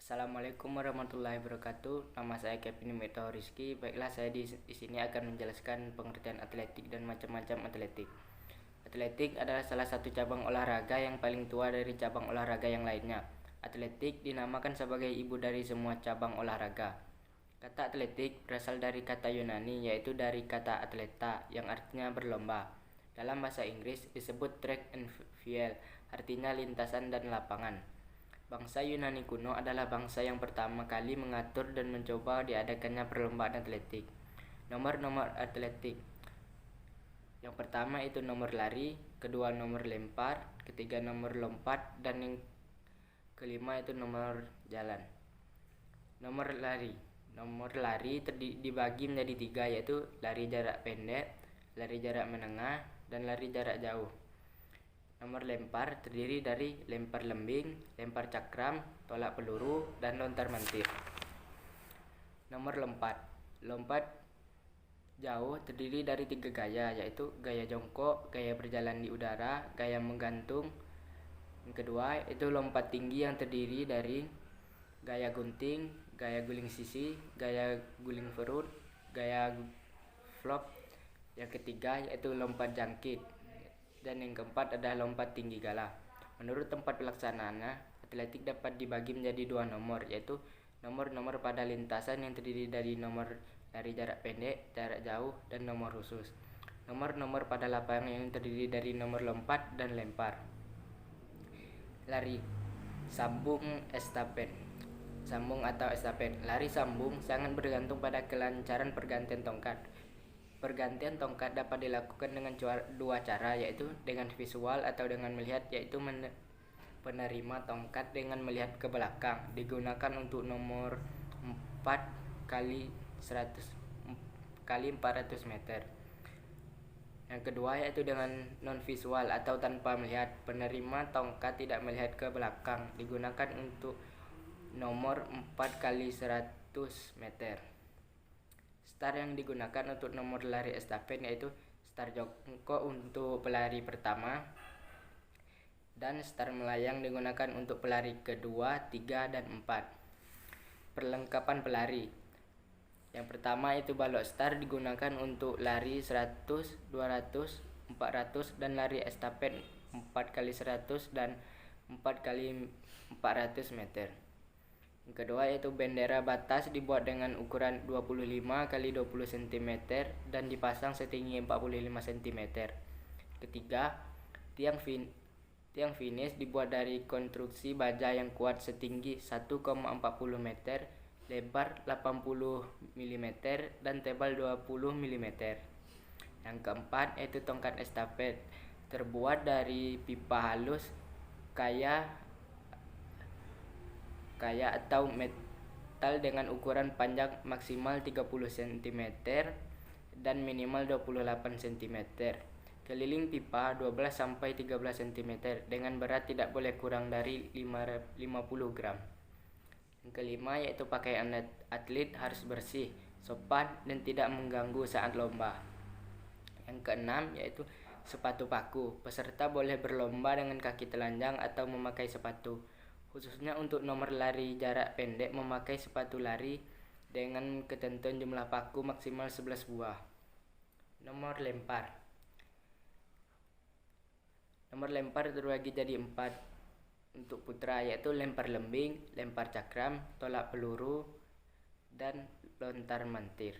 Assalamualaikum warahmatullahi wabarakatuh. Nama saya Kevin Meto Rizky. Baiklah, saya di sini akan menjelaskan pengertian atletik dan macam-macam atletik. Atletik adalah salah satu cabang olahraga yang paling tua dari cabang olahraga yang lainnya. Atletik dinamakan sebagai ibu dari semua cabang olahraga. Kata atletik berasal dari kata Yunani, yaitu dari kata atleta yang artinya berlomba. Dalam bahasa Inggris disebut track and field, artinya lintasan dan lapangan. Bangsa Yunani kuno adalah bangsa yang pertama kali mengatur dan mencoba diadakannya perlombaan atletik. Nomor-nomor atletik. Yang pertama itu nomor lari, kedua nomor lempar, ketiga nomor lompat, dan yang kelima itu nomor jalan. Nomor lari. Nomor lari dibagi menjadi tiga, yaitu lari jarak pendek, lari jarak menengah, dan lari jarak jauh. Nomor lempar terdiri dari lempar lembing, lempar cakram, tolak peluru, dan lontar mantir. Nomor lompat. Lompat jauh terdiri dari tiga gaya, yaitu gaya jongkok, gaya berjalan di udara, gaya menggantung. Yang kedua itu lompat tinggi yang terdiri dari gaya gunting, gaya guling sisi, gaya guling perut, gaya flop. Yang ketiga yaitu lompat jangkit. Dan yang keempat adalah lompat tinggi gala. Menurut tempat pelaksanaannya, atletik dapat dibagi menjadi dua nomor, yaitu nomor-nomor pada lintasan yang terdiri dari nomor lari jarak pendek, jarak jauh, dan nomor khusus. Nomor-nomor pada lapangan yang terdiri dari nomor lompat dan lempar. Lari sambung estafet. Sambung atau estafet. Lari sambung sangat bergantung pada kelancaran pergantian tongkat. Pergantian tongkat dapat dilakukan dengan dua cara, yaitu dengan visual atau dengan melihat, yaitu penerima tongkat dengan melihat ke belakang digunakan untuk nomor 4 kali 100 kali 400 meter. Yang kedua yaitu dengan non visual atau tanpa melihat, penerima tongkat tidak melihat ke belakang digunakan untuk nomor 4 kali 100 meter. Start yang digunakan untuk nomor lari estafet yaitu start jongkok untuk pelari pertama, dan start melayang digunakan untuk pelari kedua, 3, dan 4. Perlengkapan pelari. Yang pertama itu balok start digunakan untuk lari 100, 200, 400, dan lari estafet 4 kali 100 dan 4 kali 400 meter. Yang kedua yaitu bendera batas dibuat dengan ukuran 25 kali 20 cm dan dipasang setinggi 45 cm. Ketiga, tiang finish dibuat dari konstruksi baja yang kuat setinggi 1,40 meter, lebar 80 mm dan tebal 20 mm. Yang keempat yaitu tongkat estafet, terbuat dari pipa halus kaya atau metal dengan ukuran panjang maksimal 30 cm dan minimal 28 cm. Keliling pipa 12 sampai 13 cm dengan berat tidak boleh kurang dari 50 gram. Yang kelima yaitu pakaian atlet harus bersih, sopan, dan tidak mengganggu saat lomba. Yang keenam yaitu sepatu paku. Peserta boleh berlomba dengan kaki telanjang atau memakai sepatu. Khususnya untuk nomor lari jarak pendek memakai sepatu lari dengan ketentuan jumlah paku maksimal 11 buah. Nomor lempar. Nomor lempar terbagi jadi 4 untuk putra, yaitu lempar lembing, lempar cakram, tolak peluru, dan lontar mantir.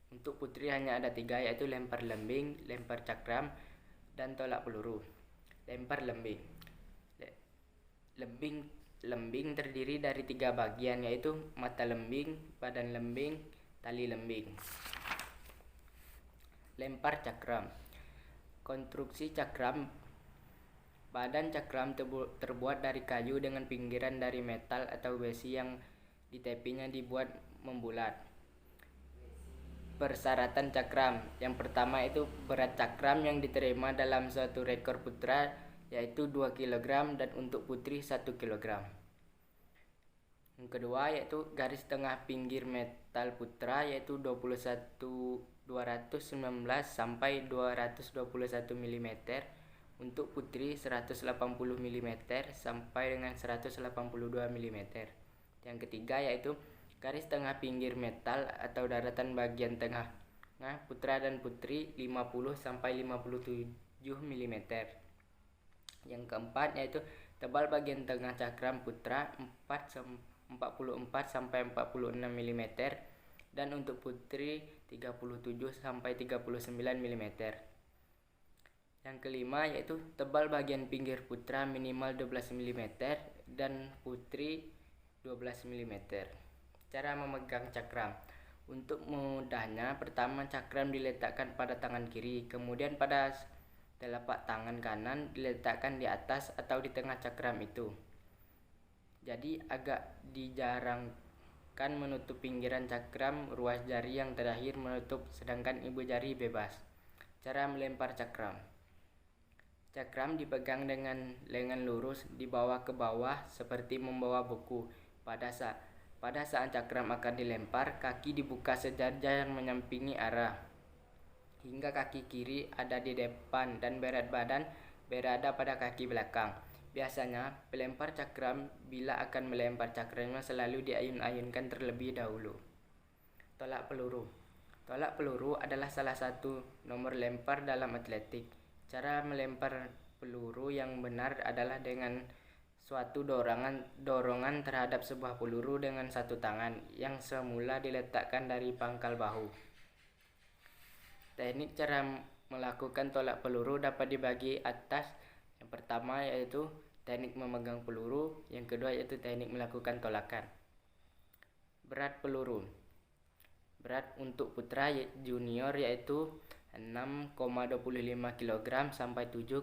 Untuk putri hanya ada 3, yaitu lempar lembing, lempar cakram, dan tolak peluru. Lempar lembing. Lembing terdiri dari 3 bagian, yaitu mata lembing, badan lembing, tali lembing. Lempar cakram. Konstruksi cakram. Badan cakram terbuat dari kayu dengan pinggiran dari metal atau besi yang di tepinya dibuat membulat. Persyaratan cakram. Yang pertama itu berat cakram yang diterima dalam suatu rekor putra yaitu 2 kg dan untuk putri 1 kg. Yang kedua yaitu garis tengah pinggir metal putra yaitu 219 sampai 221 mm, Untuk putri 180 mm sampai dengan 182 mm. Yang ketiga yaitu garis tengah pinggir metal atau daratan bagian tengah putra dan putri 50 sampai 57 mm. Yang keempat yaitu tebal bagian tengah cakram putra 44 sampai 46 mm dan untuk putri 37 sampai 39 mm. Yang kelima yaitu tebal bagian pinggir putra minimal 12 mm dan putri 12 mm. Cara memegang cakram. Untuk mudahnya, pertama cakram diletakkan pada tangan kiri, kemudian pada telapak tangan kanan diletakkan di atas atau di tengah cakram itu. Jadi agak dijarangkan menutup pinggiran cakram, ruas jari yang terakhir menutup sedangkan ibu jari bebas. Cara melempar cakram. Cakram dipegang dengan lengan lurus dibawa ke bawah seperti membawa buku. Pada saat cakram akan dilempar, kaki dibuka sejajar yang menyampingi arah hingga kaki kiri ada di depan dan berat badan berada pada kaki belakang. Biasanya pelempar cakram bila akan melempar cakramnya selalu diayun-ayunkan terlebih dahulu. Tolak peluru. Tolak peluru adalah salah satu nomor lempar dalam atletik. Cara melempar peluru yang benar adalah dengan suatu dorongan terhadap sebuah peluru dengan satu tangan yang semula diletakkan dari pangkal bahu. Teknik cara melakukan tolak peluru dapat dibagi atas. Yang pertama yaitu teknik memegang peluru, yang kedua yaitu teknik melakukan tolakan. Berat peluru. Berat untuk putra junior yaitu 6,25 kg sampai 7,25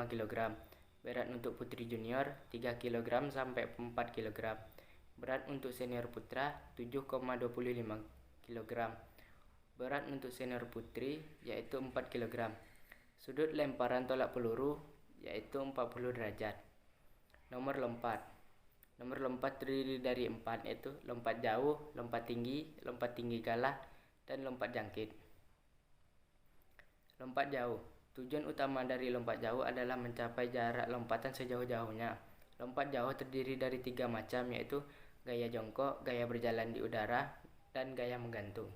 kg. Berat untuk putri junior 3 kg sampai 4 kg. Berat untuk senior putra 7,25 kg. Berat untuk senior putri yaitu 4 kg. Sudut lemparan tolak peluru yaitu 40 derajat. Nomor lompat. Nomor lompat terdiri dari 4 yaitu lompat jauh, lompat tinggi galah, dan lompat jangkit. Lompat jauh. Tujuan utama dari lompat jauh adalah mencapai jarak lompatan sejauh-jauhnya. Lompat jauh terdiri dari 3 macam yaitu gaya jongkok, gaya berjalan di udara, dan gaya menggantung.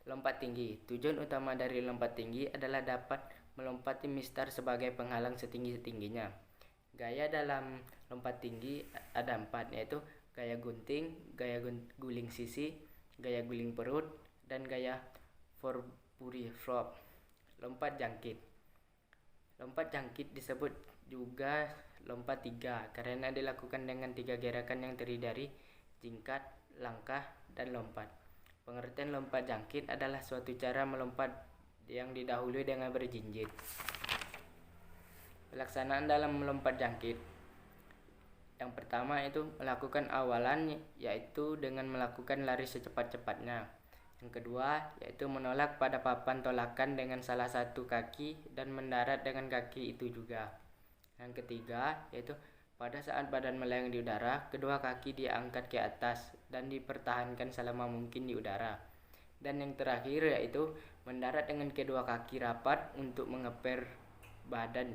Lompat tinggi. Tujuan utama dari lompat tinggi adalah dapat melompati mistar sebagai penghalang setinggi-tingginya. Gaya dalam lompat tinggi ada 4 yaitu gaya gunting, gaya guling sisi, gaya guling perut, dan gaya Fourboury flop. Lompat jangkit. Lompat jangkit disebut juga lompat 3 karena dilakukan dengan 3 gerakan yang terdiri dari jingkat, langkah, dan lompat. Pengertian lompat jangkit adalah suatu cara melompat yang didahului dengan berjinjit. Pelaksanaan dalam melompat jangkit. Yang pertama itu melakukan awalan yaitu dengan melakukan lari secepat-cepatnya. Yang kedua yaitu menolak pada papan tolakan dengan salah satu kaki dan mendarat dengan kaki itu juga. Yang ketiga yaitu pada saat badan melayang di udara, kedua kaki diangkat ke atas dan dipertahankan selama mungkin di udara. Dan yang terakhir yaitu mendarat dengan kedua kaki rapat untuk mengeper badan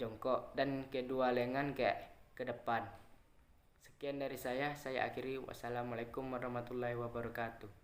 jongkok dan kedua lengan ke depan. Sekian dari saya akhiri. Wassalamualaikum warahmatullahi wabarakatuh.